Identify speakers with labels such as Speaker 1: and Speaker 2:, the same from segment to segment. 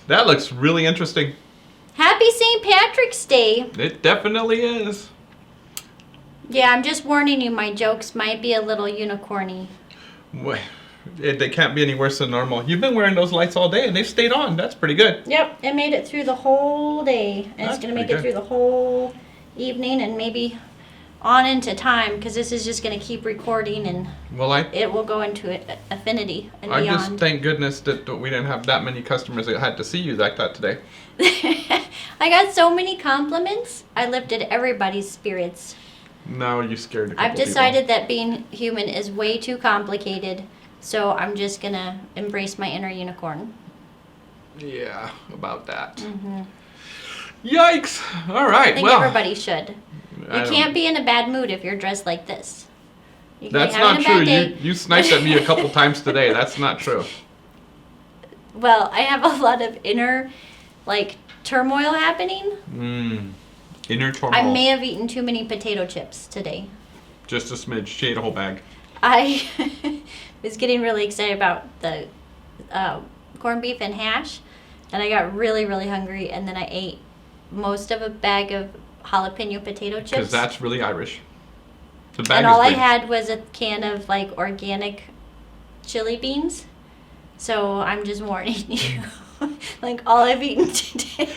Speaker 1: That looks really interesting.
Speaker 2: Happy St. Patrick's Day.
Speaker 1: It definitely is.
Speaker 2: Yeah, I'm just warning you, my jokes might be a little unicorny.
Speaker 1: They can't be any worse than normal. You've been wearing those lights all day and they've stayed on. That's pretty good.
Speaker 2: Yep, it made it through the whole day. And it's going to make it through the whole evening and maybe on into time, because this is just going to keep recording and it will go into affinity and beyond.
Speaker 1: I just thank goodness that we didn't have that many customers that had to see you like that today.
Speaker 2: I got so many compliments. I lifted everybody's spirits.
Speaker 1: No, you scared a couple
Speaker 2: I've decided that being human is way too complicated, so I'm just going to embrace my inner unicorn.
Speaker 1: Yeah, about that. Mm-hmm. Yikes! All right,
Speaker 2: I think everybody should. You can't be in a bad mood if you're dressed like this.
Speaker 1: That's not true. You sniped at me a couple times today. That's not true.
Speaker 2: Well, I have a lot of inner, turmoil happening.
Speaker 1: Inner turmoil.
Speaker 2: I may have eaten too many potato chips today.
Speaker 1: Just a smidge. She ate a whole bag.
Speaker 2: I was getting really excited about the corned beef and hash, and I got really, really hungry, and then I ate most of a bag of jalapeno potato chips.
Speaker 1: Because that's really Irish. The bag
Speaker 2: and all
Speaker 1: is
Speaker 2: I
Speaker 1: big.
Speaker 2: had was a can of organic chili beans. So I'm just warning you. All I've eaten today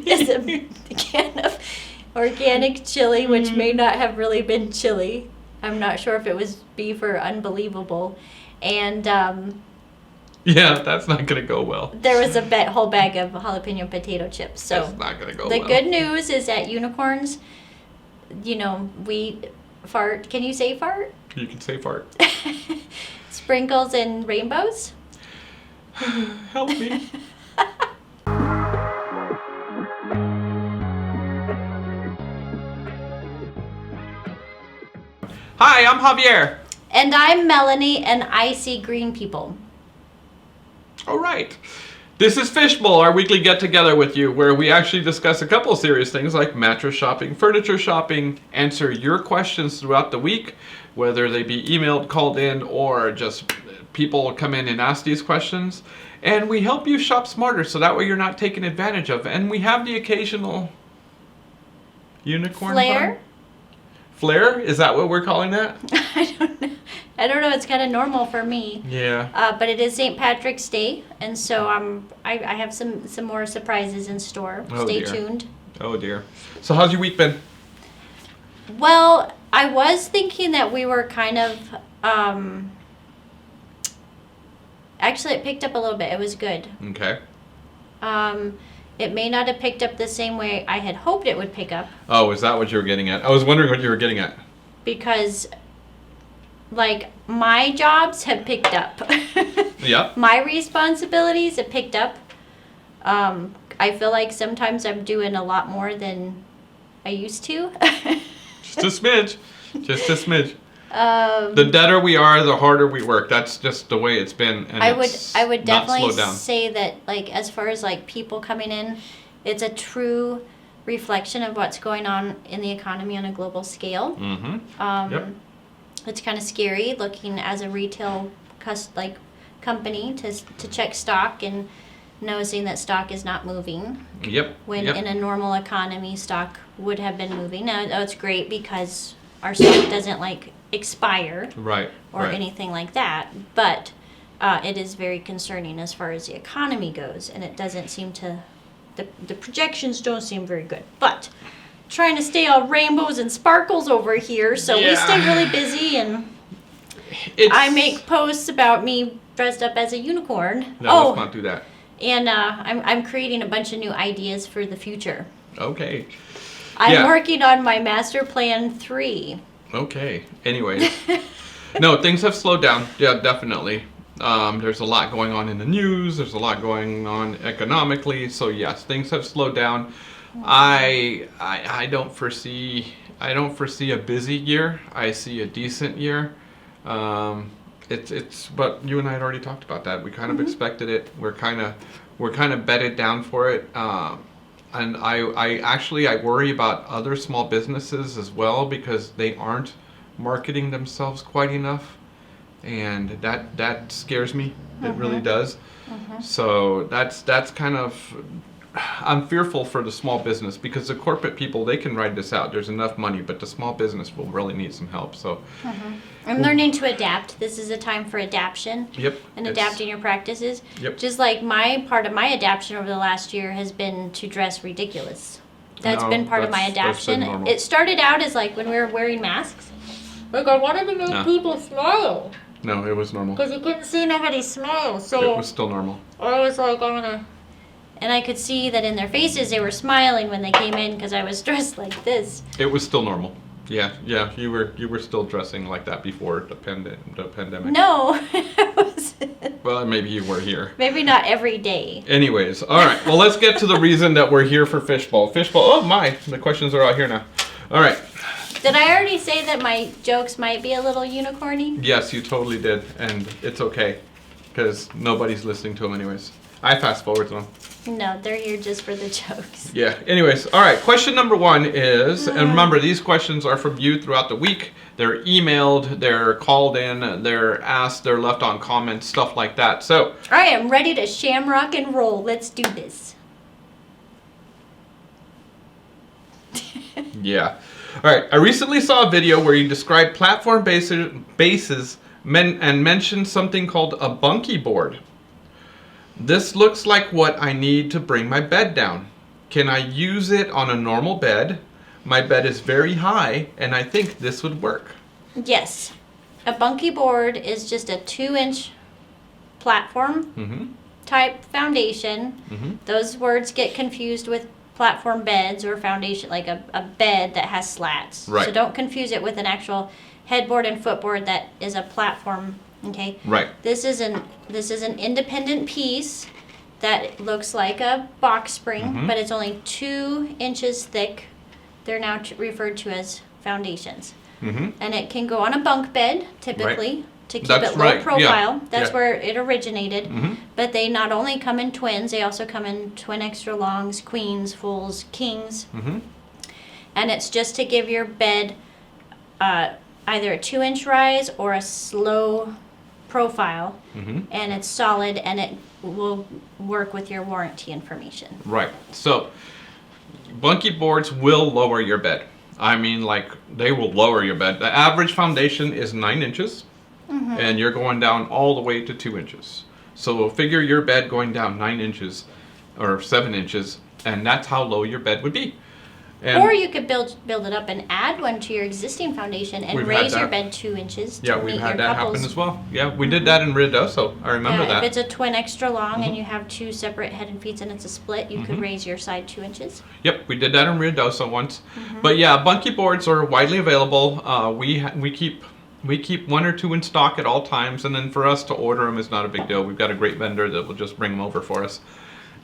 Speaker 2: is a can of organic chili, which may not have really been chili. I'm not sure if it was beef or unbelievable. And
Speaker 1: yeah, that's not going to go well.
Speaker 2: There was a whole bag of jalapeno potato chips. So
Speaker 1: that's not going to go
Speaker 2: well.
Speaker 1: The
Speaker 2: good news is that unicorns, we fart. Can you say fart?
Speaker 1: You can say fart.
Speaker 2: Sprinkles and rainbows.
Speaker 1: Help me. Hi, I'm Javier.
Speaker 2: And I'm Melanie, and I see green people.
Speaker 1: All right. This is Fishbowl, our weekly get-together with you, where we actually discuss a couple of serious things like mattress shopping, furniture shopping, answer your questions throughout the week, whether they be emailed, called in, or just people come in and ask these questions. And we help you shop smarter so that way you're not taken advantage of. And we have the occasional unicorn
Speaker 2: Flare?
Speaker 1: fun. Flare? Is that what we're calling that?
Speaker 2: I don't know. It's kind of normal for me.
Speaker 1: Yeah.
Speaker 2: But it is St. Patrick's Day, and so I have some more surprises in store. Stay tuned.
Speaker 1: Oh dear. So how's your week been?
Speaker 2: Well, I was thinking that we were kind of actually it picked up a little bit. It was good.
Speaker 1: Okay.
Speaker 2: It may not have picked up the same way I had hoped it would pick up.
Speaker 1: Oh, is that what you were getting at? I was wondering what you were getting at.
Speaker 2: Because my jobs have picked up.
Speaker 1: Yep.
Speaker 2: My responsibilities have picked up. I feel like sometimes I'm doing a lot more than I used to.
Speaker 1: Just a smidge. Just a smidge. The deader we are, the harder we work. That's just the way it's been. And
Speaker 2: I would definitely say that, as far as people coming in, it's a true reflection of what's going on in the economy on a global scale.
Speaker 1: Mm-hmm. Yep.
Speaker 2: It's kind of scary looking as a retail company to check stock and noticing that stock is not moving.
Speaker 1: Yep.
Speaker 2: When in a normal economy, stock would have been moving. Now, it's great because our stock doesn't expire.
Speaker 1: Right.
Speaker 2: Or anything like that. But it is very concerning as far as the economy goes, and it doesn't seem to. The projections don't seem very good. But trying to stay all rainbows and sparkles over here, so we stay really busy, and I make posts about me dressed up as a unicorn.
Speaker 1: No, let's not do that.
Speaker 2: And I'm creating a bunch of new ideas for the future.
Speaker 1: Okay.
Speaker 2: I'm working on my master plan 3.
Speaker 1: Okay. Anyways. No, things have slowed down. Yeah, definitely. There's a lot going on in the news. There's a lot going on economically. So yes, things have slowed down. I don't foresee a busy year. I see a decent year. It's but you and I had already talked about that. We kind of expected it. We're kind of bedded down for it. And I worry about other small businesses as well because they aren't marketing themselves quite enough. and that scares me. It really does. So that's kind of, I'm fearful for the small business, because the corporate people, they can ride this out. There's enough money, but the small business will really need some help. So
Speaker 2: I'm learning to adapt. This is a time for adaptation.
Speaker 1: Yep.
Speaker 2: And adapting your practices.
Speaker 1: Yep.
Speaker 2: Just like part of my adaptation over the last year has been to dress ridiculous. That's been part of my adaptation. It started out as like when we were wearing masks. Like I wanted to make people smile.
Speaker 1: No, it was normal.
Speaker 2: Because you couldn't see nobody smile. So
Speaker 1: it was still normal.
Speaker 2: I was like, and I could see that in their faces they were smiling when they came in because I was dressed like this.
Speaker 1: It was still normal. Yeah, you were still dressing like that before the pandemic.
Speaker 2: No, I wasn't.
Speaker 1: Well, maybe you were here.
Speaker 2: Maybe not every day.
Speaker 1: Anyways, all right. Well, let's get to the reason that we're here for Fishbowl. Fishbowl. Oh my, the questions are out here now. All right.
Speaker 2: Did I already say that my jokes might be a little unicorny?
Speaker 1: Yes, you totally did, and it's okay, because nobody's listening to them anyways. I fast forward to them.
Speaker 2: No, they're here just for the jokes.
Speaker 1: Yeah. Anyways, all right. Question number 1 is, and remember, these questions are from you throughout the week. They're emailed, they're called in, they're asked, they're left on comments, stuff like that. So
Speaker 2: I am ready to shamrock and roll. Let's do this.
Speaker 1: Yeah. All right. I recently saw a video where you described platform bases and mentioned something called a Bunkie board. This looks like what I need to bring my bed down. Can I use it on a normal bed? My bed is very high, and I think this would work.
Speaker 2: Yes. A Bunkie board is just a 2-inch platform type foundation. Those words get confused with platform beds or foundation, like a bed that has slats.
Speaker 1: Right.
Speaker 2: So don't confuse it with an actual headboard and footboard that is a platform. Okay.
Speaker 1: Right.
Speaker 2: This is an independent piece that looks like a box spring, but it's only 2 inches thick. They're now referred to as foundations. And it can go on a bunk bed, typically, to keep it low profile.
Speaker 1: Yeah.
Speaker 2: That's where it originated. But they not only come in twins, they also come in twin extra longs, queens, fulls, kings. And it's just to give your bed either a 2-inch rise or a slow profile, and it's solid, and it will work with your warranty information.
Speaker 1: Right. So Bunkie boards will lower your bed. I mean, like, they will lower your bed. The average foundation is 9 inches, and you're going down all the way to 2 inches. So figure your bed going down 9 inches or 7 inches, and that's how low your bed would be. And
Speaker 2: or you could build it up and add one to your existing foundation and raise your bed 2 inches.
Speaker 1: Yeah, we've had that happen as well. Yeah, we did that in Ruidoso. I remember that.
Speaker 2: If it's a twin extra long and you have 2 separate head and feet and it's a split, you could raise your side 2 inches.
Speaker 1: Yep, we did that in Ruidoso once. But yeah, Bunkie boards are widely available. We keep 1 or 2 in stock at all times, and then for us to order them is not a big deal. We've got a great vendor that will just bring them over for us.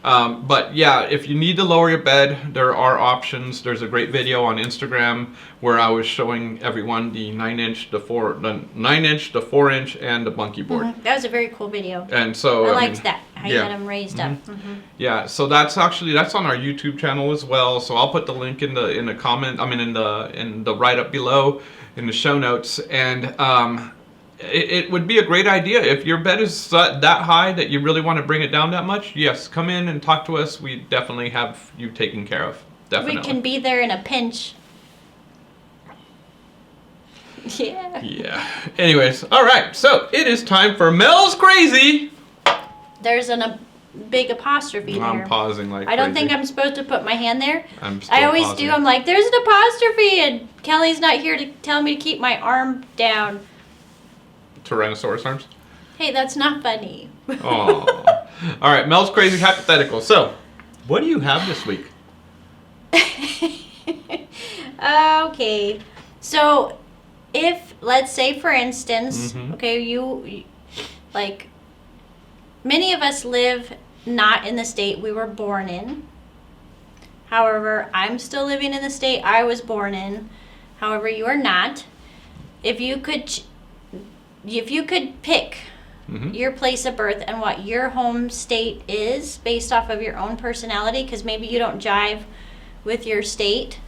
Speaker 1: But yeah, if you need to lower your bed, there are options. There's a great video on Instagram where I was showing everyone the 9-inch, the 4-inch, and the Bunkie board.
Speaker 2: That was a very cool video.
Speaker 1: And so
Speaker 2: I liked that, how you had them raised up.
Speaker 1: Yeah, so that's on our YouTube channel as well. So I'll put the link in the comment. I mean, in the write up below, in the show notes, and it would be a great idea if your bed is that high that you really want to bring it down that much. Yes, come in and talk to us. We definitely have you taken care of. Definitely.
Speaker 2: We can be there in a pinch. Yeah.
Speaker 1: Yeah. Anyways, all right. So it is time for Mel's Crazy.
Speaker 2: There's a big apostrophe there.
Speaker 1: I'm pausing like
Speaker 2: I don't
Speaker 1: crazy.
Speaker 2: think I'm supposed to put my hand there.
Speaker 1: I
Speaker 2: always do. I'm like, there's an apostrophe, and Kelly's not here to tell me to keep my arm down.
Speaker 1: Tyrannosaurus arms?
Speaker 2: Hey, that's not funny.
Speaker 1: Oh. All right, Mel's Crazy hypothetical. So, what do you have this week?
Speaker 2: Okay. So, if, let's say, for instance, okay, you, like, many of us live not in the state we were born in. However, I'm still living in the state I was born in. However, you are not. If you could pick your place of birth and what your home state is based off of your own personality, because maybe you don't jive with your state.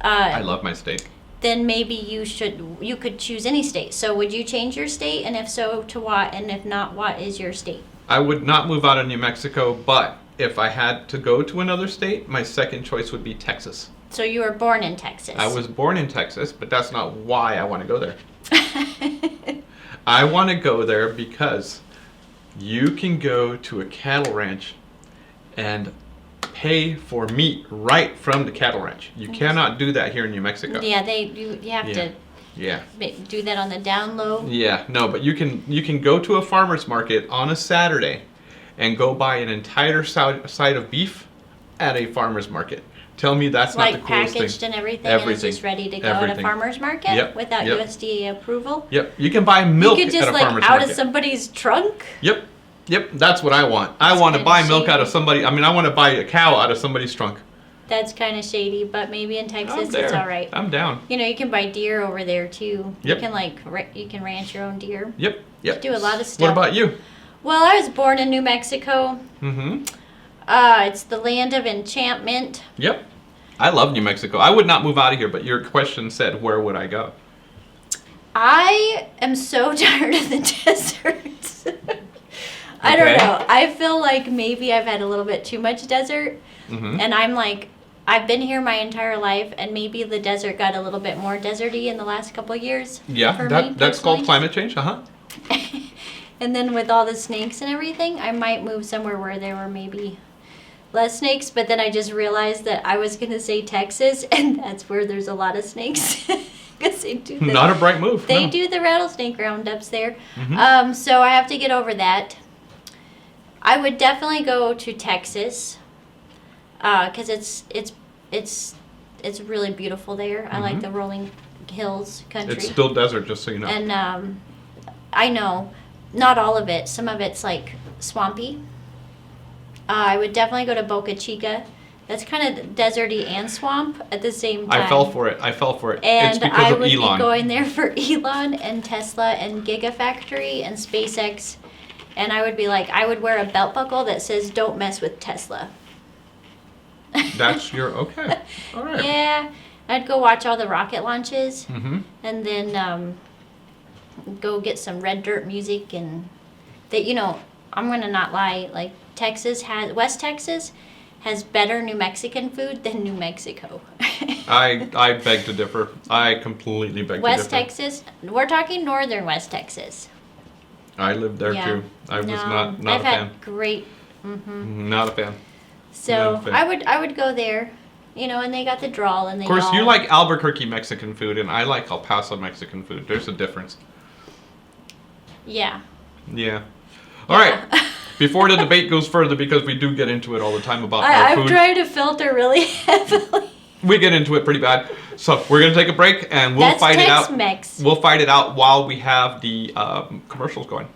Speaker 1: I love my state.
Speaker 2: then maybe you could choose any state. So would you change your state? And if so, to what? And if not, what is your state?
Speaker 1: I would not move out of New Mexico, but if I had to go to another state, my second choice would be Texas.
Speaker 2: So you were born in Texas.
Speaker 1: I was born in Texas, but that's not why I want to go there. I want to go there because you can go to a cattle ranch and pay for meat right from the cattle ranch. You cannot do that here in New Mexico.
Speaker 2: Yeah, you have to do that on the down low.
Speaker 1: Yeah, no, but you can go to a farmer's market on a Saturday and go buy an entire side of beef at a farmer's market. Tell me that's not the coolest thing.
Speaker 2: Packaged and everything, and it's just ready to go at a farmer's market without USDA approval?
Speaker 1: Yep, you can buy milk at a farmer's market.
Speaker 2: You could just out of somebody's trunk?
Speaker 1: Yep, that's what I want. I want to buy milk out of somebody. I mean, I want to buy a cow out of somebody's trunk.
Speaker 2: That's kind of shady, but maybe in Texas it's all right.
Speaker 1: I'm down.
Speaker 2: You can buy deer over there too.
Speaker 1: Yep.
Speaker 2: You can ranch your own deer.
Speaker 1: Yep.
Speaker 2: You do a lot of stuff.
Speaker 1: What about you?
Speaker 2: Well, I was born in New Mexico.
Speaker 1: Mm-hmm.
Speaker 2: It's the land of enchantment.
Speaker 1: Yep. I love New Mexico. I would not move out of here, but your question said, where would I go?
Speaker 2: I am so tired of the deserts. I don't know. I feel like maybe I've had a little bit too much desert. Mm-hmm. And I'm like, I've been here my entire life, and maybe the desert got a little bit more deserty in the last couple of years.
Speaker 1: Yeah, that's called climate change, uh-huh.
Speaker 2: And then with all the snakes and everything, I might move somewhere where there were maybe less snakes, but then I just realized that I was going to say Texas, and that's where there's a lot of snakes. Because they do
Speaker 1: not a bright move.
Speaker 2: They do the rattlesnake roundups there. Mm-hmm. So I have to get over that. I would definitely go to Texas because it's really beautiful there. Mm-hmm. I like the rolling hills country.
Speaker 1: It's still desert, just so you know.
Speaker 2: And I know, not all of it. Some of it's like swampy. I would definitely go to Boca Chica. That's kind of deserty and swamp at the same time.
Speaker 1: I fell for it.
Speaker 2: And
Speaker 1: it's because of Elon.
Speaker 2: I would be going there for Elon and Tesla and Gigafactory and SpaceX. And I would be like, I would wear a belt buckle that says, "Don't mess with Tesla."
Speaker 1: That's your, okay. All right.
Speaker 2: Yeah. I'd go watch all the rocket launches.
Speaker 1: Mm-hmm.
Speaker 2: And then go get some red dirt music. And I'm going to not lie. Like, West Texas has better New Mexican food than New Mexico.
Speaker 1: I beg to differ. I completely beg to differ.
Speaker 2: West Texas, we're talking northern West Texas.
Speaker 1: I lived there too. I was not a fan.
Speaker 2: I've had great. Mm-hmm.
Speaker 1: Not a fan.
Speaker 2: So I would go there, and they got the drawl and they.
Speaker 1: Of course, you like Albuquerque Mexican food, and I like El Paso Mexican food. There's a difference.
Speaker 2: Yeah.
Speaker 1: Yeah. All right. Before the debate goes further, because we do get into it all the time about our food.
Speaker 2: I'm trying to filter really heavily.
Speaker 1: We get into it pretty bad. So we're going to take a break, and we'll fight it out.
Speaker 2: Tex-Mex.
Speaker 1: We'll fight it out while we have the commercials going.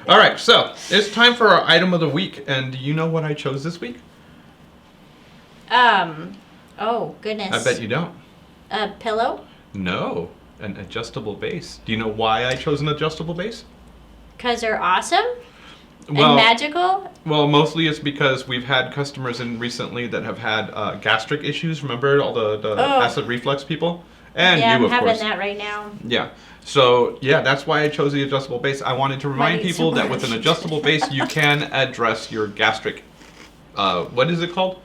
Speaker 1: All right, so it's time for our item of the week, and do you know what I chose this week?
Speaker 2: Oh goodness.
Speaker 1: I bet you don't.
Speaker 2: A pillow?
Speaker 1: No, an adjustable base. Do you know why I chose an adjustable base?
Speaker 2: 'Cause they're awesome?
Speaker 1: Well,
Speaker 2: and magical?
Speaker 1: Well, mostly it's because we've had customers in recently that have had gastric issues. Remember all the acid reflux people? And
Speaker 2: yeah,
Speaker 1: you,
Speaker 2: I'm
Speaker 1: of course.
Speaker 2: having that right now.
Speaker 1: Yeah. So, yeah, that's why I chose the adjustable base. I wanted to remind people that with an adjustable base, you can address your gastric, what is it called?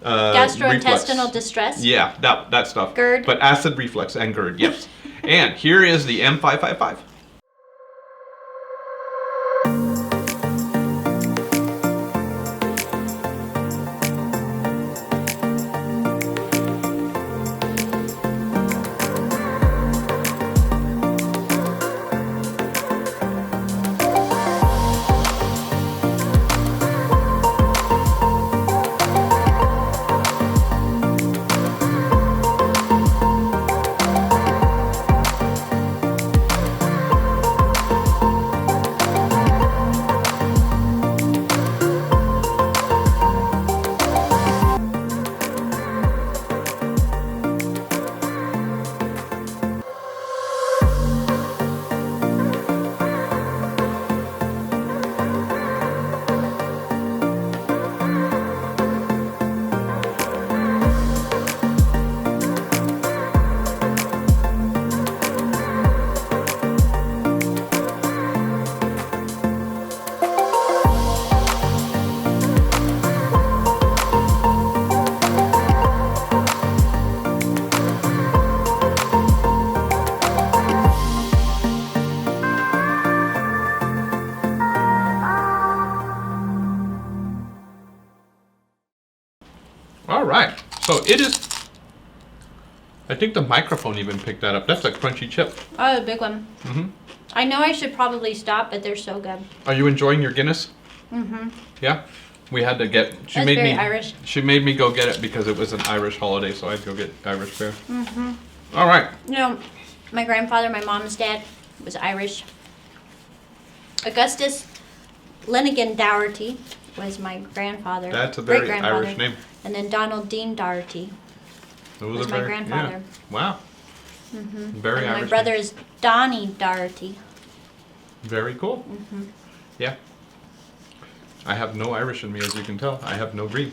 Speaker 2: Gastrointestinal distress?
Speaker 1: Yeah, that stuff.
Speaker 2: GERD.
Speaker 1: But acid reflux and GERD, yes. And here is the M555. All right, so it is, I think the microphone even picked that up. That's a crunchy chip.
Speaker 2: Oh, the big one.
Speaker 1: Mm-hmm.
Speaker 2: I know I should probably stop, but they're so good.
Speaker 1: Are you enjoying your Guinness?
Speaker 2: Mm-hmm.
Speaker 1: Yeah? We had to get,
Speaker 2: That's very Irish.
Speaker 1: She made me go get it because it was an Irish holiday, so I had to go get Irish beer.
Speaker 2: Mm-hmm.
Speaker 1: All right.
Speaker 2: You know, my grandfather, my mom's dad, was Irish. Augustus Lenigan Dougherty was my grandfather.
Speaker 1: That's a very
Speaker 2: great-grandfather.
Speaker 1: Irish name.
Speaker 2: And then Donald Dean Dougherty was my grandfather.
Speaker 1: Yeah. Wow.
Speaker 2: Mm-hmm.
Speaker 1: Very
Speaker 2: and
Speaker 1: Irish.
Speaker 2: my brother is Donnie Dougherty.
Speaker 1: Very cool.
Speaker 2: Mm-hmm.
Speaker 1: Yeah. I have no Irish in me, as you can tell. I have no green.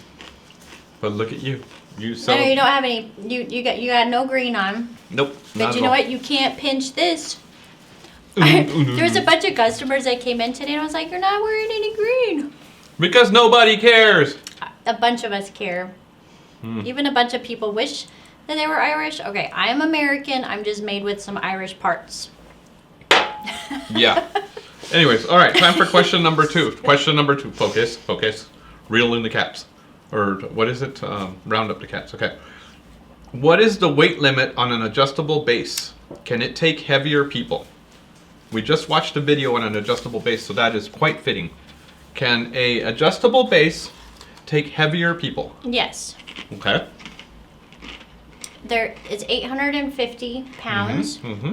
Speaker 1: But look at you. You
Speaker 2: No, you don't have any. You got no green on.
Speaker 1: Nope.
Speaker 2: But you know what? You can't pinch this. There was a bunch of customers that came in today, and I was like, "You're not wearing any green."
Speaker 1: Because nobody cares.
Speaker 2: A bunch of us care. Even a bunch of people wish that they were Irish. Okay, I am American. I'm just made with some Irish parts.
Speaker 1: Yeah. Anyways, all right. Time for question number 2. Question number 2. Focus. Reel in the cats. Or what is it? Round up the cats. Okay. What is the weight limit on an adjustable base? Can it take heavier people? We just watched a video on an adjustable base, so that is quite fitting. Can a adjustable base take heavier people?
Speaker 2: Yes.
Speaker 1: Okay.
Speaker 2: There is 850 pounds.
Speaker 1: Mm-hmm.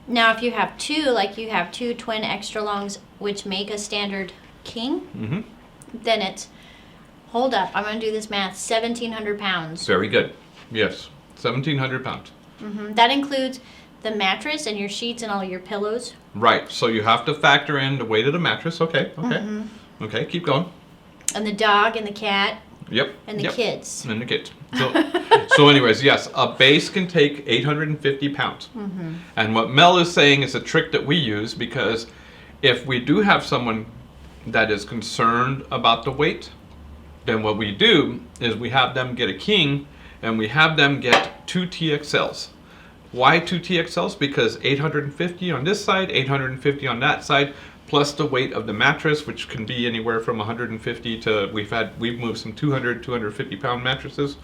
Speaker 2: Now, if you have two, like you have two twin extra longs, which make a standard king, then it's, hold up, I'm going to do this math, 1,700 pounds.
Speaker 1: Very good. Yes. 1,700 pounds.
Speaker 2: That includes the mattress and your sheets and all your pillows.
Speaker 1: Right. So you have to factor in the weight of the mattress. Okay. Okay, keep going.
Speaker 2: And the dog and the cat.
Speaker 1: Yep.
Speaker 2: And the kids.
Speaker 1: And the kids. So anyways, yes, a base can take 850 pounds. And what Mel is saying is a trick that we use, because if we do have someone that is concerned about the weight, then what we do is we have them get a king and we have them get 2 TXLs. Why 2 TXLs? Because 850 on this side, 850 on that side, plus the weight of the mattress, which can be anywhere from 150 to, we've moved some 200, 250 pound mattresses.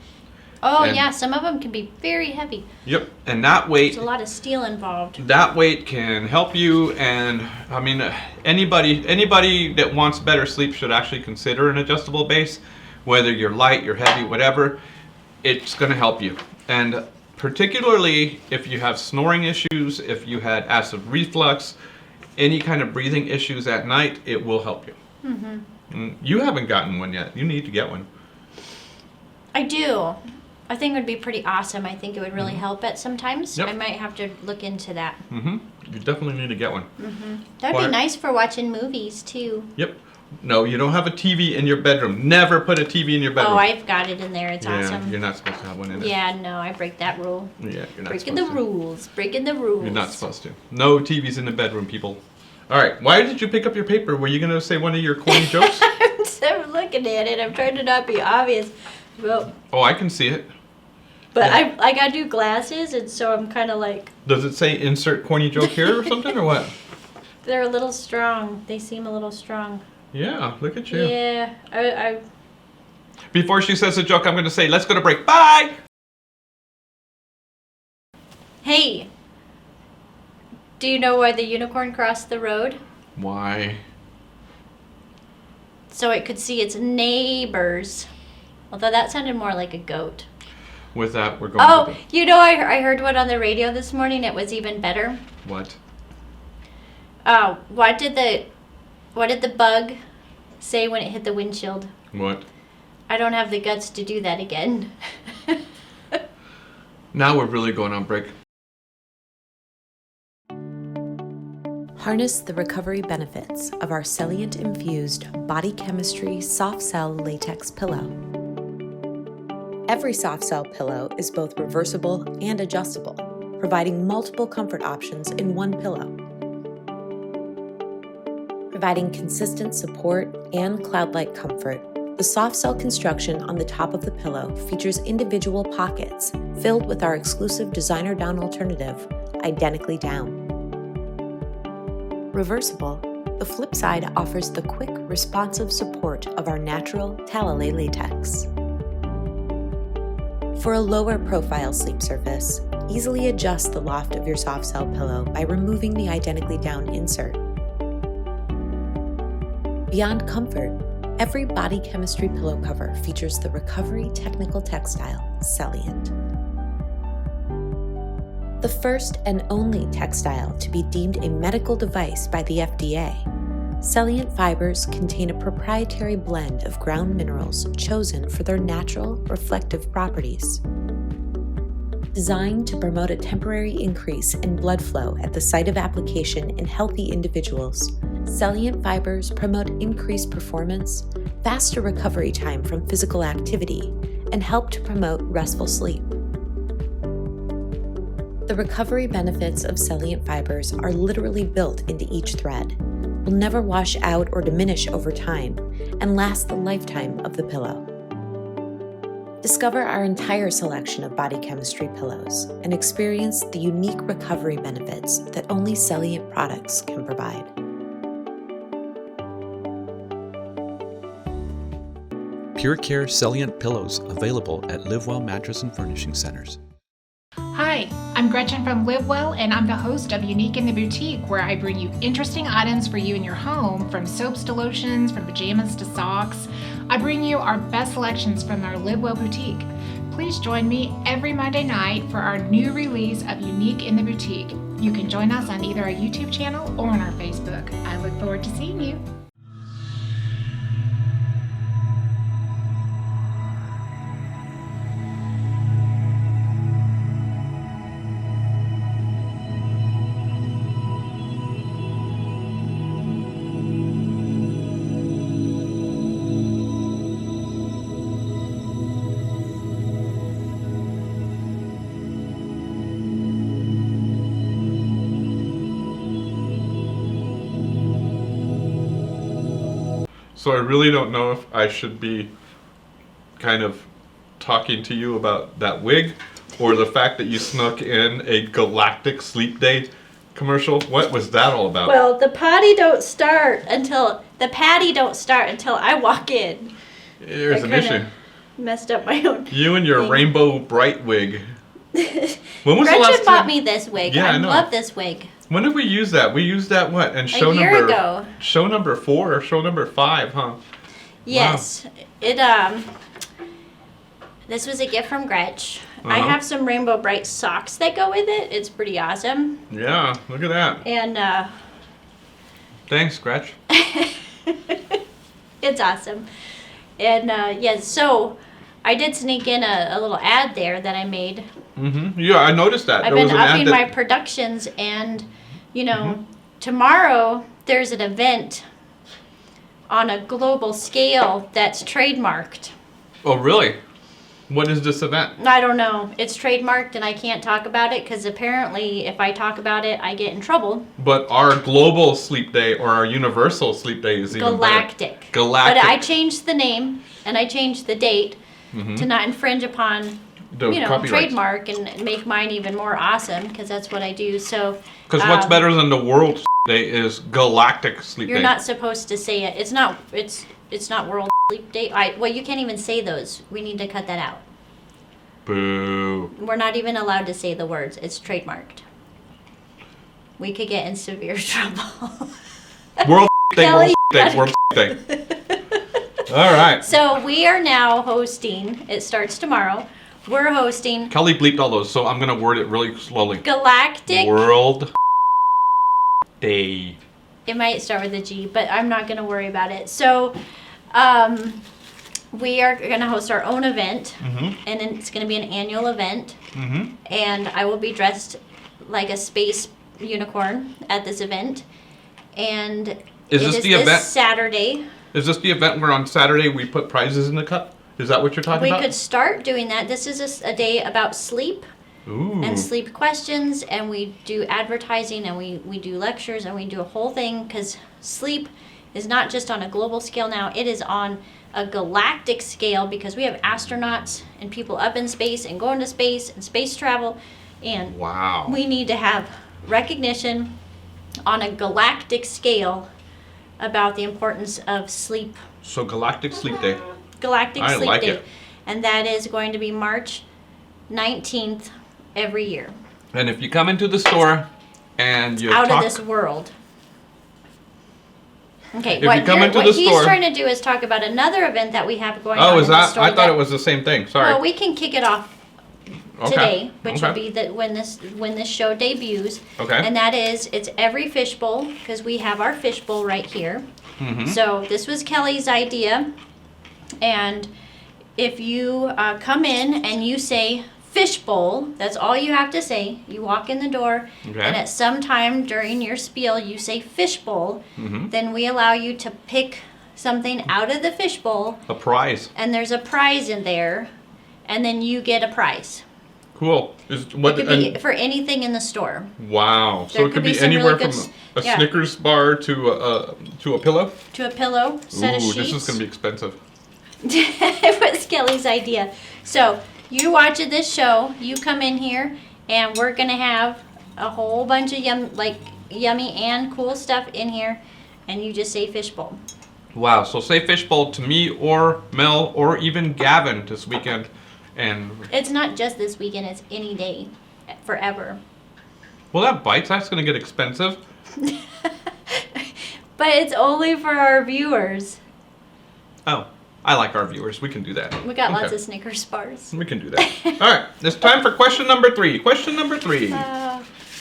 Speaker 2: Oh,
Speaker 1: And-
Speaker 2: yeah, some of them can be very heavy.
Speaker 1: Yep, and that weight,
Speaker 2: There's a lot of steel involved.
Speaker 1: that weight can help you. And I mean, anybody that wants better sleep should actually consider an adjustable base. Whether you're light, you're heavy, whatever, it's going to help you. And particularly if you have snoring issues, if you had acid reflux, any kind of breathing issues at night, it will help you. You haven't gotten one yet. You need to get one.
Speaker 2: I do. I think it would be pretty awesome. I think it would really help it sometimes.
Speaker 1: Yep.
Speaker 2: I might have to look into that.
Speaker 1: You definitely need to get one.
Speaker 2: That would be nice for watching movies, too.
Speaker 1: Yep. No, you don't have a TV in your bedroom. Never put a TV in your bedroom.
Speaker 2: Oh, I've got it in there. It's awesome.
Speaker 1: You're not supposed to have one in it.
Speaker 2: Yeah, no, I break that rule.
Speaker 1: Yeah, you're not
Speaker 2: Breaking the rules. Breaking the rules.
Speaker 1: You're not supposed to. No TVs in the bedroom, people. All right. Why did you pick up your paper? Were you going to say one of your corny jokes?
Speaker 2: I'm so looking at it. I'm trying to not be obvious. Well,
Speaker 1: Oh, I can see it.
Speaker 2: but
Speaker 1: Yeah.
Speaker 2: I got new glasses, and so I'm kind of like,
Speaker 1: Does it say insert corny joke here or something or what?
Speaker 2: they're a little strong. They seem a little strong.
Speaker 1: Yeah, look at you.
Speaker 2: Yeah, I
Speaker 1: Before she says a joke, I'm going to say, let's go to break. Bye!
Speaker 2: Hey, do you know why the unicorn crossed the road?
Speaker 1: Why?
Speaker 2: So it could see its neighbors. Although that sounded more like a goat.
Speaker 1: With that, we're going
Speaker 2: Oh,
Speaker 1: to
Speaker 2: you know, I heard one on the radio this morning. It was even better.
Speaker 1: What?
Speaker 2: What did the bug say when it hit the windshield?
Speaker 1: What?
Speaker 2: I don't have the guts to do that again.
Speaker 1: Now we're really going on break.
Speaker 3: Harness the recovery benefits of our Celliant-infused body chemistry soft cell latex pillow. Every soft cell pillow is both reversible and adjustable, providing multiple comfort options in one pillow. Providing consistent support and cloud-like comfort, the soft cell construction on the top of the pillow features individual pockets filled with our exclusive designer down alternative, Identically Down. Reversible, the flip side offers the quick, responsive support of our natural Talalay latex. For a lower profile sleep surface, easily adjust the loft of your soft cell pillow by removing the Identically Down insert. Beyond comfort, every body chemistry pillow cover features the recovery technical textile, Celliant. The first and only textile to be deemed a medical device by the FDA, Celliant fibers contain a proprietary blend of ground minerals chosen for their natural, reflective properties. Designed to promote a temporary increase in blood flow at the site of application in healthy individuals, Celliant fibers promote increased performance, faster recovery time from physical activity, and help to promote restful sleep. The recovery benefits of Celliant fibers are literally built into each thread, will never wash out or diminish over time, and last the lifetime of the pillow. Discover our entire selection of body chemistry pillows and experience the unique recovery benefits that only Celliant products can provide.
Speaker 4: Pure Care Celliant pillows available at Well Mattress Furnishing Centres.
Speaker 5: Hi, I'm Gretchen from Live Well, and I'm the host of Unique in the Boutique, where I bring you interesting items for you in your home, from soaps to lotions, from pajamas to socks. I bring you our best selections from our Live Well boutique. Please join me every Monday night for our new release of Unique in the Boutique. You can join us on either our YouTube channel or on our Facebook. I look forward to seeing you.
Speaker 1: So I really don't know if I should be kind of talking to you about that wig or the fact that you snuck in a Galactic Sleep Day commercial. What was that all about?
Speaker 2: Well, the patty don't start until I walk in.
Speaker 1: There's
Speaker 2: I
Speaker 1: an
Speaker 2: kinda
Speaker 1: issue.
Speaker 2: Messed up my own.
Speaker 1: You and your
Speaker 2: thing.
Speaker 1: rainbow bright wig. When was the
Speaker 2: Gretchen
Speaker 1: last
Speaker 2: bought
Speaker 1: time?
Speaker 2: me this wig.
Speaker 1: Yeah, I
Speaker 2: I
Speaker 1: know.
Speaker 2: love this wig.
Speaker 1: When did we use that? We used that what? And show
Speaker 2: year
Speaker 1: number
Speaker 2: ago.
Speaker 1: show number 4 or show number 5, huh?
Speaker 2: Yes. It this was a gift from Gretch. I
Speaker 1: Uh-huh.
Speaker 2: have some rainbow bright socks that go with it. It's pretty awesome.
Speaker 1: Yeah, look at that.
Speaker 2: And
Speaker 1: Thanks, Gretch.
Speaker 2: it's awesome. And yes, so I did sneak in a little ad there that I made.
Speaker 1: Mm-hmm. Yeah, I noticed that.
Speaker 2: I've
Speaker 1: There
Speaker 2: been
Speaker 1: was an ad
Speaker 2: upping
Speaker 1: that-
Speaker 2: my productions, and You know, tomorrow there's an event on a global scale that's trademarked.
Speaker 1: Oh, really? What is this event?
Speaker 2: I don't know. It's trademarked and I can't talk about it because apparently if I talk about it, I get in trouble.
Speaker 1: But our global sleep day or our universal sleep day is even
Speaker 2: Galactic.
Speaker 1: better. Galactic.
Speaker 2: But I changed the name and I changed the date to not infringe upon,
Speaker 1: The copyrights.
Speaker 2: trademark and make mine even more awesome because that's what I do. So.
Speaker 1: Because what's better than the world day is galactic sleep
Speaker 2: You're
Speaker 1: day.
Speaker 2: not supposed to say it. It's not. It's not World Sleep Day. Well, you can't even say those. We need to cut that out.
Speaker 1: Boo.
Speaker 2: We're not even allowed to say the words. It's trademarked. We could get in severe trouble.
Speaker 1: World day,
Speaker 2: Kelly,
Speaker 1: world day. All right.
Speaker 2: So we are now hosting. It starts tomorrow. We're hosting
Speaker 1: Kelly bleeped all those, so I'm going to word it really slowly.
Speaker 2: Galactic.
Speaker 1: World Day.
Speaker 2: It might start with a G, but I'm not going to worry about it. So, we are going to host our own event, and it's going to be an annual event. And I will be dressed like a space unicorn at this event. And
Speaker 1: Is this the event?
Speaker 2: Saturday.
Speaker 1: Is this the event where on Saturday we put prizes in the cup? Is that what you're talking
Speaker 2: We
Speaker 1: about?
Speaker 2: could start doing that. This is a day about sleep.
Speaker 1: Ooh.
Speaker 2: And sleep questions, and we do advertising, and we do lectures, and we do a whole thing, because sleep is not just on a global scale now, it is on a galactic scale, because we have astronauts and people up in space and going to space and space travel, and
Speaker 1: Wow.
Speaker 2: we need to have recognition on a galactic scale about the importance of sleep.
Speaker 1: So Galactic Sleep Day.
Speaker 2: Galactic
Speaker 1: I
Speaker 2: Sleep
Speaker 1: like
Speaker 2: Day.
Speaker 1: it.
Speaker 2: And that is going to be March 19th every year.
Speaker 1: And if you come into the store and you
Speaker 2: Out
Speaker 1: talk...
Speaker 2: of this world. Okay,
Speaker 1: If you come into
Speaker 2: what
Speaker 1: the
Speaker 2: he's
Speaker 1: store-
Speaker 2: trying to do is talk about another event that we have going on
Speaker 1: Oh, is
Speaker 2: in the
Speaker 1: that?
Speaker 2: store.
Speaker 1: I thought it was the same thing. Sorry.
Speaker 2: Well, we can kick it off
Speaker 1: Okay.
Speaker 2: today, which will
Speaker 1: Okay.
Speaker 2: be when this show debuts.
Speaker 1: Okay.
Speaker 2: And that is, it's every fishbowl, because we have our fishbowl right here.
Speaker 1: Mm-hmm.
Speaker 2: So this was Kelly's idea, and if you come in and you say fishbowl, that's all you have to say. You walk in the door,
Speaker 1: Okay.
Speaker 2: and at some time during your spiel you say fishbowl,
Speaker 1: Mm-hmm.
Speaker 2: then we allow you to pick something out of the fishbowl,
Speaker 1: A prize.
Speaker 2: and there's a prize in there, and then you get a prize.
Speaker 1: Cool.
Speaker 2: It could be for anything in the store.
Speaker 1: Wow. So
Speaker 2: There
Speaker 1: it could
Speaker 2: could be
Speaker 1: be
Speaker 2: some
Speaker 1: anywhere
Speaker 2: really
Speaker 1: from
Speaker 2: good
Speaker 1: a
Speaker 2: yeah.
Speaker 1: Snickers bar to a pillow.
Speaker 2: To a pillow, set of
Speaker 1: Ooh,
Speaker 2: sheets.
Speaker 1: this is going to be expensive.
Speaker 2: It was Kelly's idea. So you watching this show, you come in here, and we're gonna have a whole bunch of yummy and cool stuff in here, and you just say fishbowl.
Speaker 1: Wow. So say fishbowl to me or Mel or even Gavin this weekend. And,
Speaker 2: It's not just this weekend; it's any day, forever.
Speaker 1: well, that bites. That's going to get expensive.
Speaker 2: But it's only for our viewers.
Speaker 1: Oh, I like our viewers. We can do that.
Speaker 2: We got lots
Speaker 1: Okay.
Speaker 2: of Snickers bars.
Speaker 1: We can do that. All right. It's time for question number 3. Question number 3.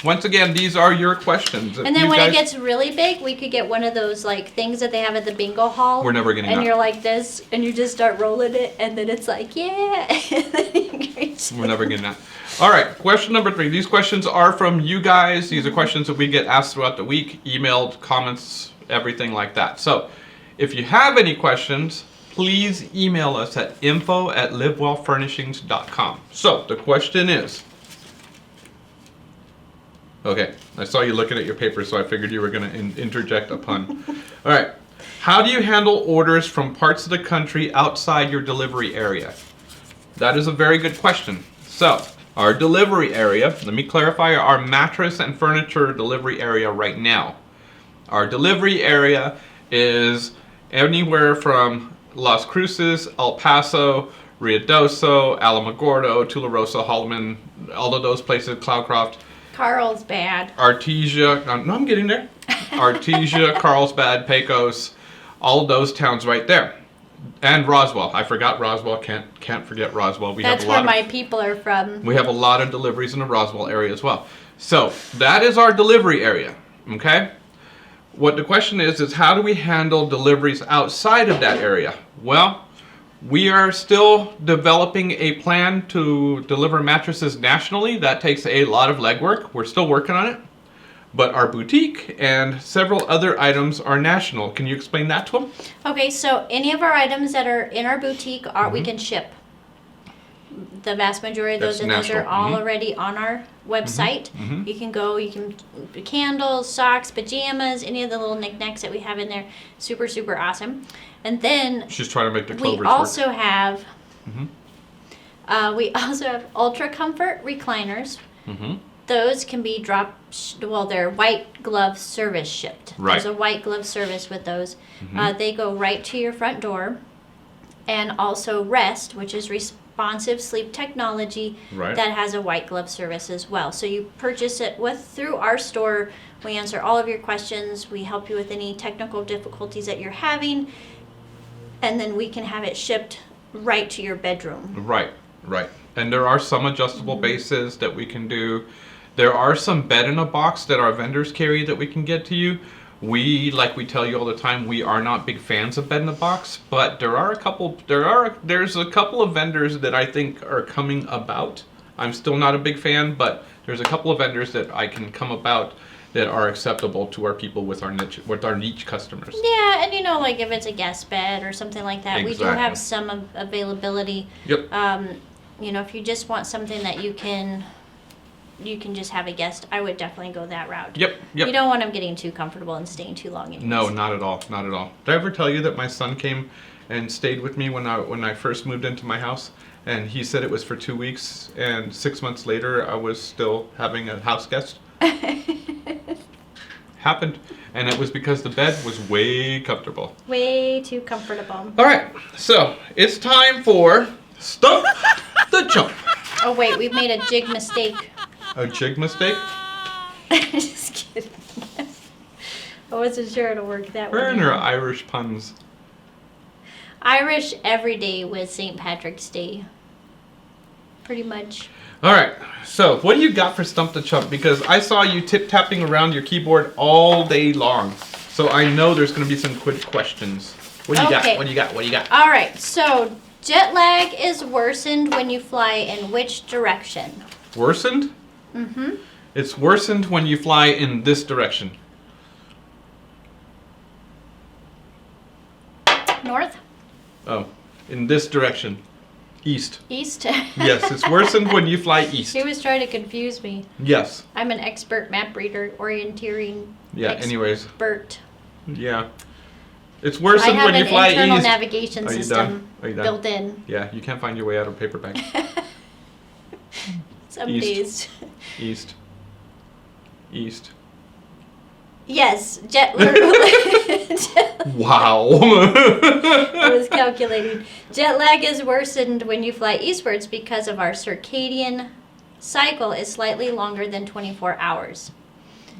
Speaker 1: Once again, these are your questions. If
Speaker 2: And then
Speaker 1: you
Speaker 2: when
Speaker 1: guys-
Speaker 2: it gets really big, we could get one of those things that they have at the bingo hall.
Speaker 1: We're never getting
Speaker 2: And
Speaker 1: that.
Speaker 2: you're like this, and you just start rolling it, and then it's like, yeah. And then you reach-
Speaker 1: We're never getting that. All right, question number 3. These questions are from you guys. These are questions that we get asked throughout the week, emailed, comments, everything like that. So if you have any questions, please email us at info@livewellfurnishings.com. So the question is, okay, I saw you looking at your paper, so I figured you were going to interject a pun. All right, how do you handle orders from parts of the country outside your delivery area? That is a very good question. So, our delivery area, let me clarify our mattress and furniture delivery area right now. Our delivery area is anywhere from Las Cruces, El Paso, Ruidoso, Alamogordo, Tularosa, Holloman, all of those places, Cloudcroft,
Speaker 2: Carlsbad.
Speaker 1: Artesia, no, I'm getting there. Artesia, Carlsbad, Pecos, all of those towns right there. And Roswell. I forgot Roswell. Can't forget Roswell.
Speaker 2: That's where my people are from.
Speaker 1: We have a lot of deliveries in the Roswell area as well. So that is our delivery area. Okay? What the question is how do we handle deliveries outside of that area? Well, we are still developing a plan to deliver mattresses nationally. That takes a lot of legwork. We're still working on it. but our boutique and several other items are national. Can you explain that to them?
Speaker 2: Okay, so any of our items that are in our boutique we can ship. The vast majority of those,
Speaker 1: That's
Speaker 2: and those are
Speaker 1: national.
Speaker 2: all already on our website. You can go, candles, socks, pajamas, any of the little knickknacks that we have in there. Super, super awesome. And then
Speaker 1: She's trying to make the
Speaker 2: we
Speaker 1: clovers
Speaker 2: also
Speaker 1: work.
Speaker 2: have ultra comfort recliners. Those can be they're white glove service shipped.
Speaker 1: Right.
Speaker 2: There's a white glove service with those. They go right to your front door. And also Rest, which is responsive sleep technology,
Speaker 1: Right.
Speaker 2: that has a white glove service as well. So you purchase it through our store. We answer all of your questions. We help you with any technical difficulties that you're having. And then we can have it shipped right to your bedroom.
Speaker 1: Right. And there are some adjustable bases that we can do. There are some bed-in-a-box that our vendors carry that we can get to you. Like we tell you all the time, we are not big fans of bed-in-a-box, but there's a couple of vendors that I think are coming about. I'm still not a big fan, but there's a couple of vendors that I can come about that are acceptable to our people with our niche customers.
Speaker 2: Yeah, and like if it's a guest bed or something like that, we do
Speaker 1: Exactly.
Speaker 2: have some availability.
Speaker 1: Yep.
Speaker 2: If you just want something that you can just have a guest, I would definitely go that route.
Speaker 1: Yep.
Speaker 2: You don't want them getting too comfortable and staying too long. Anyways.
Speaker 1: No, not at all. Not at all. Did I ever tell you that my son came and stayed with me when I first moved into my house? And he said it was for 2 weeks, and 6 months later I was still having a house guest. Happened. And it was because the bed was way comfortable.
Speaker 2: Way too comfortable.
Speaker 1: All right, so it's time for Stump the Chump.
Speaker 2: Oh wait, we've made a jig mistake.
Speaker 1: A jig mistake?
Speaker 2: Just kidding. I wasn't sure it'll work that way.
Speaker 1: Burn or Irish puns?
Speaker 2: Irish every day with St. Patrick's Day. Pretty much.
Speaker 1: All right, so what do you got for Stump the Chump? Because I saw you tip-tapping around your keyboard all day long. So I know there's going to be some quick questions. What do you got?
Speaker 2: Okay.
Speaker 1: What do you got? What do you got?
Speaker 2: All right, so jet lag is worsened when you fly in which direction?
Speaker 1: Worsened?
Speaker 2: Mm-hmm.
Speaker 1: It's worsened when you fly in this direction.
Speaker 2: North?
Speaker 1: Oh, in this direction. East.
Speaker 2: East?
Speaker 1: Yes, it's worsened when you fly east.
Speaker 2: He was trying to confuse me.
Speaker 1: Yes.
Speaker 2: I'm an expert map reader, orienteering
Speaker 1: Yeah, anyways.
Speaker 2: expert.
Speaker 1: Yeah. It's worsened
Speaker 2: I
Speaker 1: when you fly
Speaker 2: have an internal
Speaker 1: east.
Speaker 2: navigation
Speaker 1: Are you
Speaker 2: system
Speaker 1: done? Are you done?
Speaker 2: built in.
Speaker 1: Yeah, you can't find your way out of a paper bag.
Speaker 2: Some
Speaker 1: East.
Speaker 2: days.
Speaker 1: East. East.
Speaker 2: Yes,
Speaker 1: Wow.
Speaker 2: I was calculating. Jet lag is worsened when you fly eastwards because of our circadian cycle is slightly longer than 24 hours.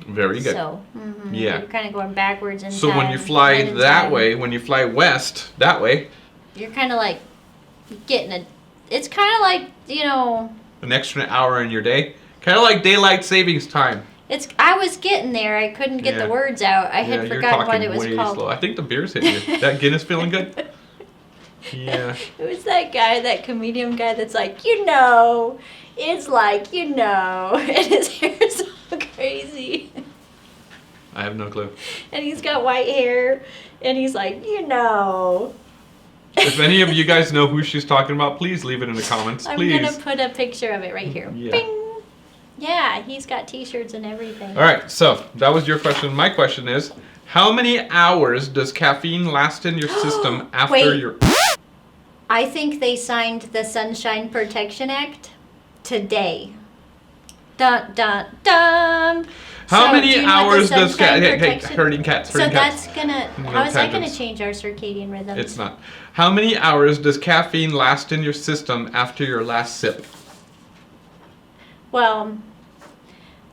Speaker 1: Very good.
Speaker 2: So,
Speaker 1: Yeah.
Speaker 2: you're kind of going backwards in
Speaker 1: So
Speaker 2: time.
Speaker 1: when you fly
Speaker 2: and in
Speaker 1: that
Speaker 2: time.
Speaker 1: way, when you fly west that way,
Speaker 2: You're kind of like getting it's kind of like,
Speaker 1: an extra hour in your day, kind of like daylight savings time.
Speaker 2: I was getting there. I couldn't get
Speaker 1: Yeah.
Speaker 2: the words out. I
Speaker 1: Yeah,
Speaker 2: had
Speaker 1: you're
Speaker 2: forgotten
Speaker 1: talking
Speaker 2: what it was
Speaker 1: way
Speaker 2: called.
Speaker 1: slow. I think the beer's hitting you. That Guinness feeling good? Yeah.
Speaker 2: It was that guy, that comedian guy that's like, it's like, and his hair's so crazy.
Speaker 1: I have no clue.
Speaker 2: And he's got white hair, and he's like,
Speaker 1: If any of you guys know who she's talking about, please leave it in the comments.
Speaker 2: I'm
Speaker 1: Please.
Speaker 2: gonna put a picture of it right here.
Speaker 1: Yeah.
Speaker 2: Bing! Yeah, he's got t-shirts and everything.
Speaker 1: All right, so that was your question. My question is, how many hours does caffeine last in your system after
Speaker 2: Wait.
Speaker 1: your...
Speaker 2: I think they signed the Sunshine Protection Act today. Dun, dun, dun!
Speaker 1: How
Speaker 2: So,
Speaker 1: many
Speaker 2: do you know what the
Speaker 1: hours does...
Speaker 2: Sunshine
Speaker 1: Hey,
Speaker 2: Protection-
Speaker 1: herding cats,
Speaker 2: So
Speaker 1: herding cats.
Speaker 2: that's gonna...
Speaker 1: No
Speaker 2: how is that gonna
Speaker 1: tangents.
Speaker 2: change our circadian rhythms?
Speaker 1: It's not. How many hours does caffeine last in your system after your last sip?
Speaker 2: Well,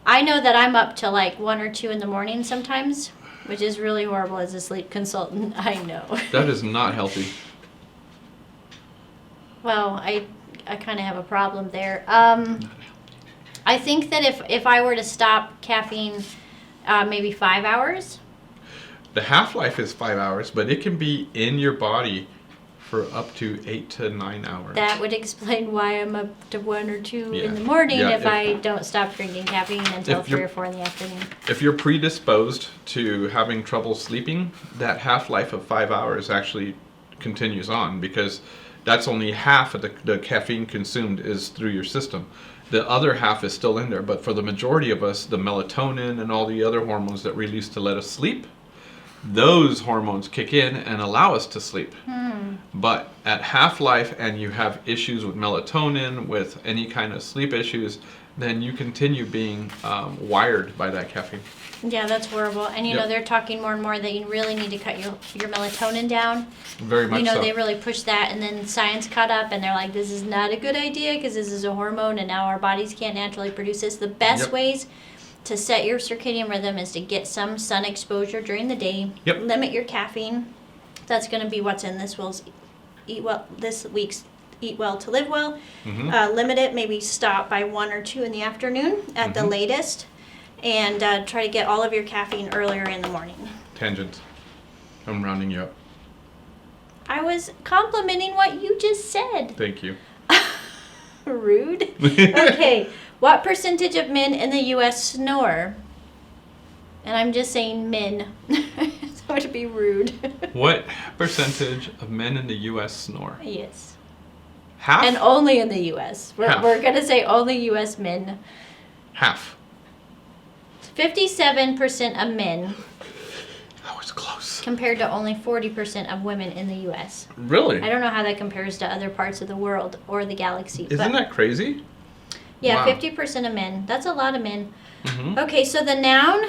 Speaker 2: I know that I'm up till like 1 or 2 in the morning sometimes, which is really horrible as a sleep consultant. I know.
Speaker 1: That is not healthy.
Speaker 2: Well, I kind of have a problem there. I think that if I were to stop caffeine, maybe 5 hours.
Speaker 1: The half-life is 5 hours, but it can be in your body for up to 8 to 9 hours.
Speaker 2: That would explain why I'm up to 1 or 2
Speaker 1: Yeah.
Speaker 2: in the morning
Speaker 1: Yeah,
Speaker 2: if I don't stop drinking caffeine until
Speaker 1: if
Speaker 2: 3
Speaker 1: you're-
Speaker 2: or 4 in the afternoon.
Speaker 1: If you're predisposed to having trouble sleeping, that half-life of 5 hours actually continues on, because that's only half of the caffeine consumed is through your system. The other half is still in there, but for the majority of us, the melatonin and all the other hormones that release to let us sleep, those hormones kick in and allow us to sleep. But at half-life and you have issues with melatonin, with any kind of sleep issues, then you continue being wired by that caffeine.
Speaker 2: Yeah, that's horrible. And you know,
Speaker 1: Yep.
Speaker 2: they're talking more and more that you really need to cut your melatonin down.
Speaker 1: Very much
Speaker 2: You know,
Speaker 1: so.
Speaker 2: they really push that, and then science caught up and they're like, this is not a good idea because this is a hormone and now our bodies can't naturally produce this. The best
Speaker 1: Yep.
Speaker 2: ways to set your circadian rhythm is to get some sun exposure during the day.
Speaker 1: Yep.
Speaker 2: Limit your caffeine. That's going to be what's in this week's Eat Well to Live Well. Limit it, maybe stop by 1 or 2 in the afternoon at the latest, and try to get all of your caffeine earlier in the morning.
Speaker 1: Tangent. I'm rounding you up.
Speaker 2: I was complimenting what you just said.
Speaker 1: Thank you.
Speaker 2: Rude. Okay, what percentage of men in the U.S. snore? And I'm just saying men. So to be rude.
Speaker 1: What percentage of men in the U.S. snore?
Speaker 2: Yes.
Speaker 1: Half?
Speaker 2: And only in the U.S. We're
Speaker 1: Half.
Speaker 2: going to say only U.S. men.
Speaker 1: Half.
Speaker 2: 57% of men
Speaker 1: That was close.
Speaker 2: compared to only 40% of women in the U.S.
Speaker 1: Really?
Speaker 2: I don't know how that compares to other parts of the world or the galaxy.
Speaker 1: Isn't that crazy?
Speaker 2: Yeah,
Speaker 1: Wow.
Speaker 2: 50% of men. That's a lot of men.
Speaker 1: Mm-hmm.
Speaker 2: Okay, so the noun,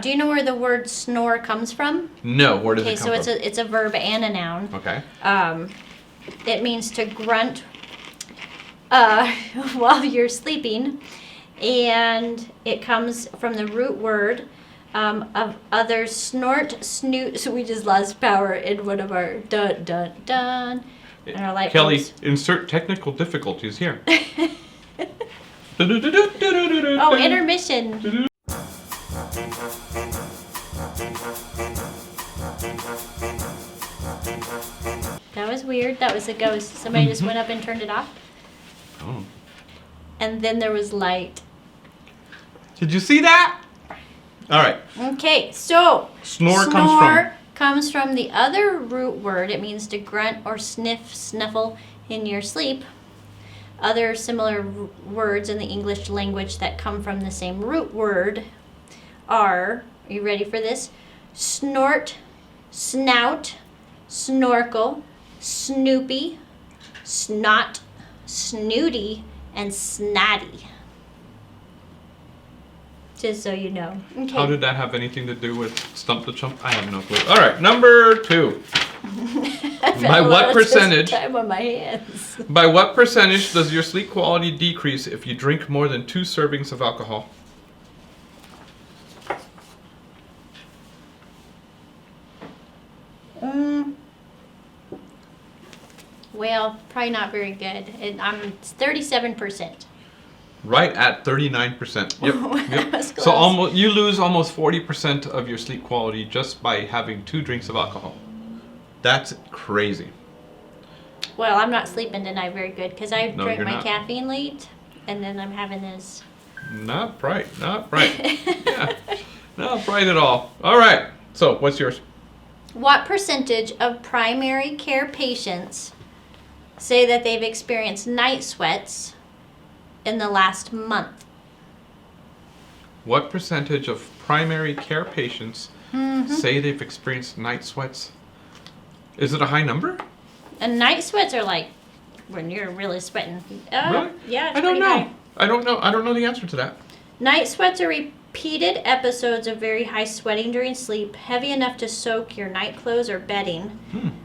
Speaker 2: do you know where the word snore comes from?
Speaker 1: No, where does
Speaker 2: Okay,
Speaker 1: it come
Speaker 2: so
Speaker 1: from?
Speaker 2: it's a verb and a noun.
Speaker 1: Okay.
Speaker 2: It means to grunt while you're sleeping, and it comes from the root word of others snort, snoot. So we just lost power in one of our dun dun dun. And our light
Speaker 1: Kelly,
Speaker 2: bulbs.
Speaker 1: insert technical difficulties here.
Speaker 2: Oh, intermission. That was weird. That was a ghost. Somebody just went up and turned it off.
Speaker 1: Oh.
Speaker 2: And then there was light.
Speaker 1: Did you see that? All right.
Speaker 2: Okay, so
Speaker 1: Snore
Speaker 2: comes from the other root word. It means to grunt or sniffle in your sleep. Other similar words in the English language that come from the same root word are you ready for this? Snort, snout, snorkel, snoopy, snot, snooty, and snotty. Just so you know. Okay.
Speaker 1: How did that have anything to do with Stump the Chump? I have no clue. All right, number 2. By what percentage?
Speaker 2: Time on my hands.
Speaker 1: By what percentage does your sleep quality decrease if you drink more than 2 servings of alcohol?
Speaker 2: Well, probably not very good. I'm 37%.
Speaker 1: Right at 39%. Yep.
Speaker 2: That was
Speaker 1: So
Speaker 2: close.
Speaker 1: you lose almost 40% of your sleep quality just by having 2 drinks of alcohol. That's crazy.
Speaker 2: Well, I'm not sleeping tonight very good because I
Speaker 1: No,
Speaker 2: drank
Speaker 1: you're
Speaker 2: my
Speaker 1: not.
Speaker 2: caffeine late, and then I'm having this.
Speaker 1: Not bright. Not bright. Yeah. Not bright at all. All right. So what's yours?
Speaker 2: What percentage of primary care patients say that they've experienced night sweats in the last month?
Speaker 1: What percentage of primary care patients say they've experienced night sweats? Is it a high number?
Speaker 2: And night sweats are like when you're really sweating.
Speaker 1: Really?
Speaker 2: Yeah, it's
Speaker 1: I don't
Speaker 2: pretty
Speaker 1: know.
Speaker 2: high.
Speaker 1: I don't know. I don't know the answer to that.
Speaker 2: Night sweats are repeated episodes of very high sweating during sleep, heavy enough to soak your night clothes or bedding,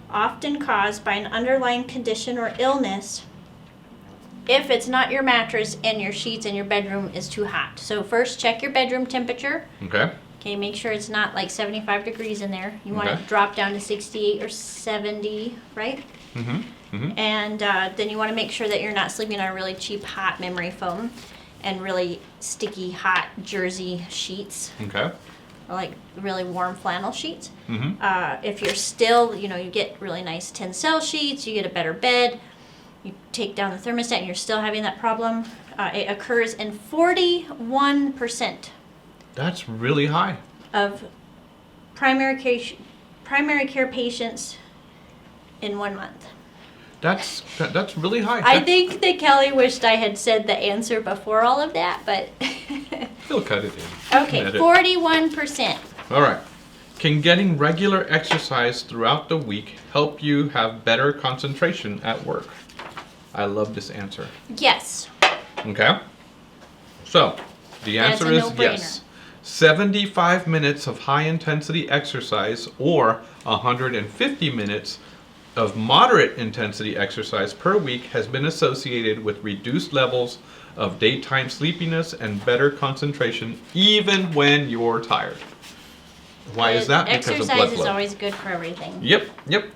Speaker 2: often caused by an underlying condition or illness. If it's not your mattress and your sheets and your bedroom is too hot. So first check your bedroom temperature.
Speaker 1: Okay.
Speaker 2: Okay, make sure it's not like 75 degrees in there. You want it
Speaker 1: Okay.
Speaker 2: to drop down to 68 or 70, right? And then you want to make sure that you're not sleeping on a really cheap hot memory foam and really sticky hot jersey sheets.
Speaker 1: Okay.
Speaker 2: like really warm flannel sheets.
Speaker 1: Mm-hmm.
Speaker 2: If you're still, you get really nice Tencel sheets, you get a better bed, you take down the thermostat and you're still having that problem, it occurs in 41%
Speaker 1: That's really high.
Speaker 2: of primary care patients in 1 month.
Speaker 1: That's really high.
Speaker 2: I think that Kelly wished I had said the answer before all of that, but
Speaker 1: He'll cut it in.
Speaker 2: okay,
Speaker 1: Edit.
Speaker 2: 41%.
Speaker 1: All right. Can getting regular exercise throughout the week help you have better concentration at work? I love this answer.
Speaker 2: Yes.
Speaker 1: Okay. So, the
Speaker 2: That's
Speaker 1: answer
Speaker 2: a
Speaker 1: is
Speaker 2: no-brainer.
Speaker 1: yes. 75 minutes of high intensity exercise or 150 minutes of moderate intensity exercise per week has been associated with reduced levels of daytime sleepiness and better concentration even when you're tired. Why is that? Because of blood
Speaker 2: Exercise is
Speaker 1: flow.
Speaker 2: always good for everything.
Speaker 1: Yep.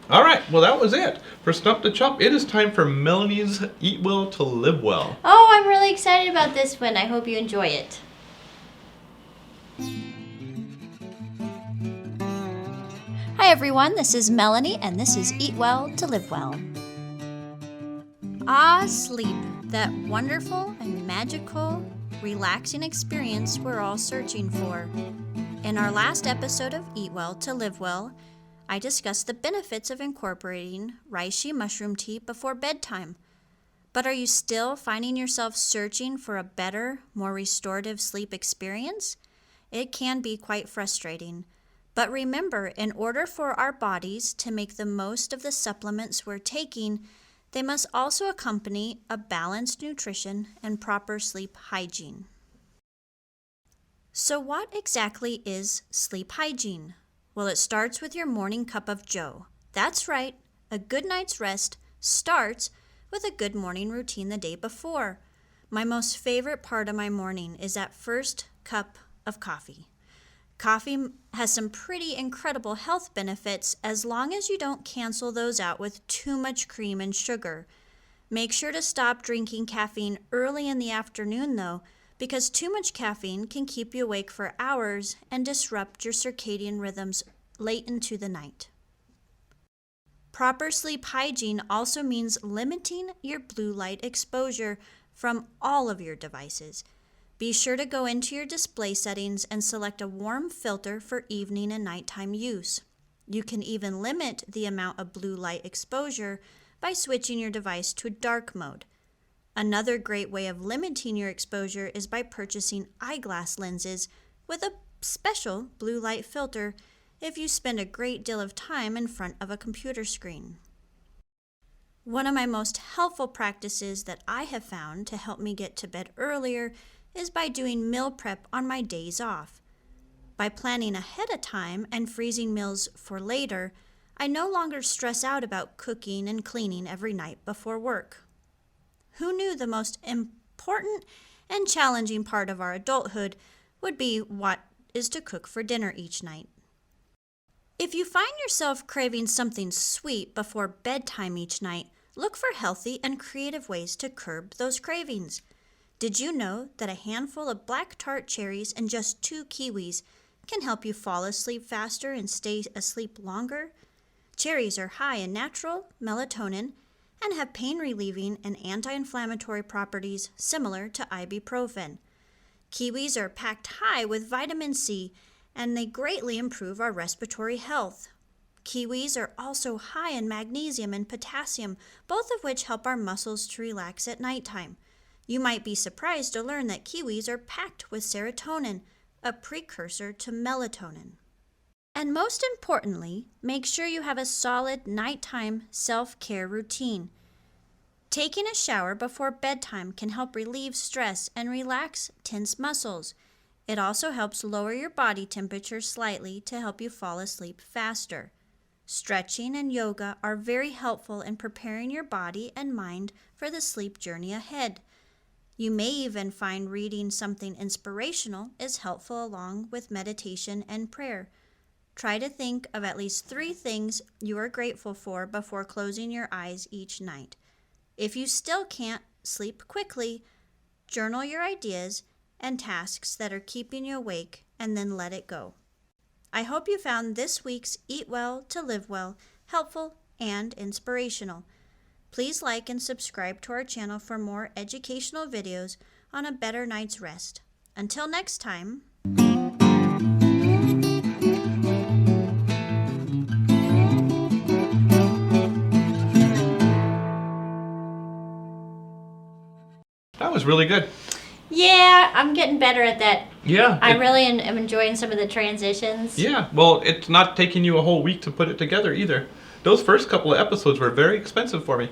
Speaker 1: All right. Well, that was it for Stump the Chump. It is time for Melanie's Eat Well to Live Well.
Speaker 2: Oh, I'm really excited about this one. I hope you enjoy it. Hi everyone, this is Melanie and this is Eat Well to Live Well. Sleep, that wonderful and magical, relaxing experience we're all searching for. In our last episode of Eat Well to Live Well, I discussed the benefits of incorporating reishi mushroom tea before bedtime. But are you still finding yourself searching for a better, more restorative sleep experience? It can be quite frustrating. But remember, in order for our bodies to make the most of the supplements we're taking, they must also accompany a balanced nutrition and proper sleep hygiene. So what exactly is sleep hygiene? Well, it starts with your morning cup of joe. That's right, a good night's rest starts with a good morning routine the day before. My most favorite part of my morning is that first cup of coffee. Coffee has some pretty incredible health benefits as long as you don't cancel those out with too much cream and sugar. Make sure to stop drinking caffeine early in the afternoon though, because too much caffeine can keep you awake for hours and disrupt your circadian rhythms late into the night. Proper sleep hygiene also means limiting your blue light exposure from all of your devices. Be sure to go into your display settings and select a warm filter for evening and nighttime use. You can even limit the amount of blue light exposure by switching your device to dark mode. Another great way of limiting your exposure is by purchasing eyeglass lenses with a special blue light filter if you spend a great deal of time in front of a computer screen. One of my most helpful practices that I have found to help me get to bed earlier is by doing meal prep on my days off. By planning ahead of time and freezing meals for later, I no longer stress out about cooking and cleaning every night before work. Who knew the most important and challenging part of our adulthood would be what is to cook for dinner each night? If you find yourself craving something sweet before bedtime each night, look for healthy and creative ways to curb those cravings. Did you know that a handful of black tart cherries and just 2 kiwis can help you fall asleep faster and stay asleep longer? Cherries are high in natural melatonin and have pain-relieving and anti-inflammatory properties similar to ibuprofen. Kiwis are packed high with vitamin C, and they greatly improve our respiratory health. Kiwis are also high in magnesium and potassium, both of which help our muscles to relax at nighttime. You might be surprised to learn that kiwis are packed with serotonin, a precursor to melatonin. And most importantly, make sure you have a solid nighttime self-care routine. Taking a shower before bedtime can help relieve stress and relax tense muscles. It also helps lower your body temperature slightly to help you fall asleep faster. Stretching and yoga are very helpful in preparing your body and mind for the sleep journey ahead. You may even find reading something inspirational is helpful along with meditation and prayer. Try to think of at least 3 things you are grateful for before closing your eyes each night. If you still can't sleep quickly, journal your ideas and tasks that are keeping you awake and then let it go. I hope you found this week's Eat Well to Live Well helpful and inspirational. Please like and subscribe to our channel for more educational videos on a better night's rest. Until next time.
Speaker 1: That was really good.
Speaker 2: Yeah, I'm getting better at that.
Speaker 1: Yeah.
Speaker 2: I really am enjoying some of the transitions.
Speaker 1: Yeah, well, it's not taking you a whole week to put it together either. Those first couple of episodes were very expensive for me.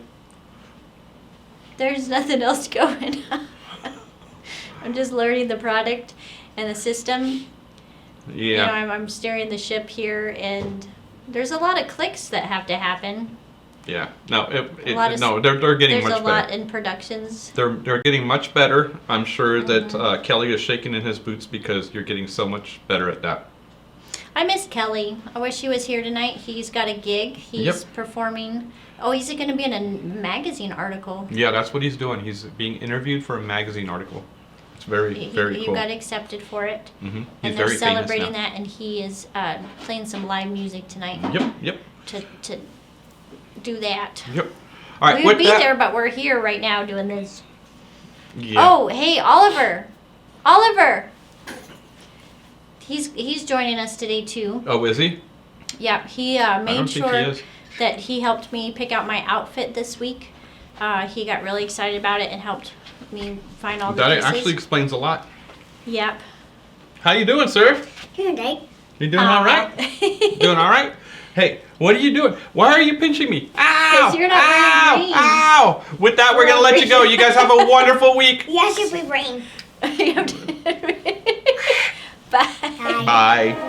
Speaker 2: There's nothing else going on. I'm just learning the product and the system.
Speaker 1: Yeah.
Speaker 2: You know, I'm steering the ship here, and there's a lot of clicks that have to happen.
Speaker 1: Yeah. No, they're getting
Speaker 2: There's
Speaker 1: much
Speaker 2: a lot
Speaker 1: better.
Speaker 2: in productions.
Speaker 1: They're getting much better. I'm sure that Kelly is shaking in his boots because you're getting so much better at that.
Speaker 2: I miss Kelly. I wish he was here tonight. He's got a gig. He's performing. Oh, he's going to be in a magazine article.
Speaker 1: Yeah, that's what he's doing. He's being interviewed for a magazine article. It's very cool.
Speaker 2: He got accepted for it.
Speaker 1: Mm-hmm. He's
Speaker 2: And they're
Speaker 1: very
Speaker 2: celebrating
Speaker 1: famous now.
Speaker 2: that, and he is playing some live music tonight.
Speaker 1: Yep.
Speaker 2: To do that.
Speaker 1: Yep. All right.
Speaker 2: We would
Speaker 1: with
Speaker 2: be
Speaker 1: that,
Speaker 2: there, but we're here right now doing this.
Speaker 1: Yeah.
Speaker 2: Oh, hey, Oliver. He's joining us today too.
Speaker 1: Oh, is he?
Speaker 2: Yeah, he
Speaker 1: I
Speaker 2: made
Speaker 1: don't think
Speaker 2: sure
Speaker 1: he is.
Speaker 2: that he helped me pick out my outfit this week. He got really excited about it and helped me find all the
Speaker 1: That
Speaker 2: pieces.
Speaker 1: actually explains a lot.
Speaker 2: Yep.
Speaker 1: How you doing, sir?
Speaker 6: Good day.
Speaker 1: You doing all right? Doing all right? Hey, what are you doing? Why are you pinching me? Ow!
Speaker 2: 'Cause you're not wearing green.
Speaker 1: Ow! With that, we're going to let you go. You guys have a wonderful week.
Speaker 6: Yes, if we rain.
Speaker 2: Bye.
Speaker 1: Bye.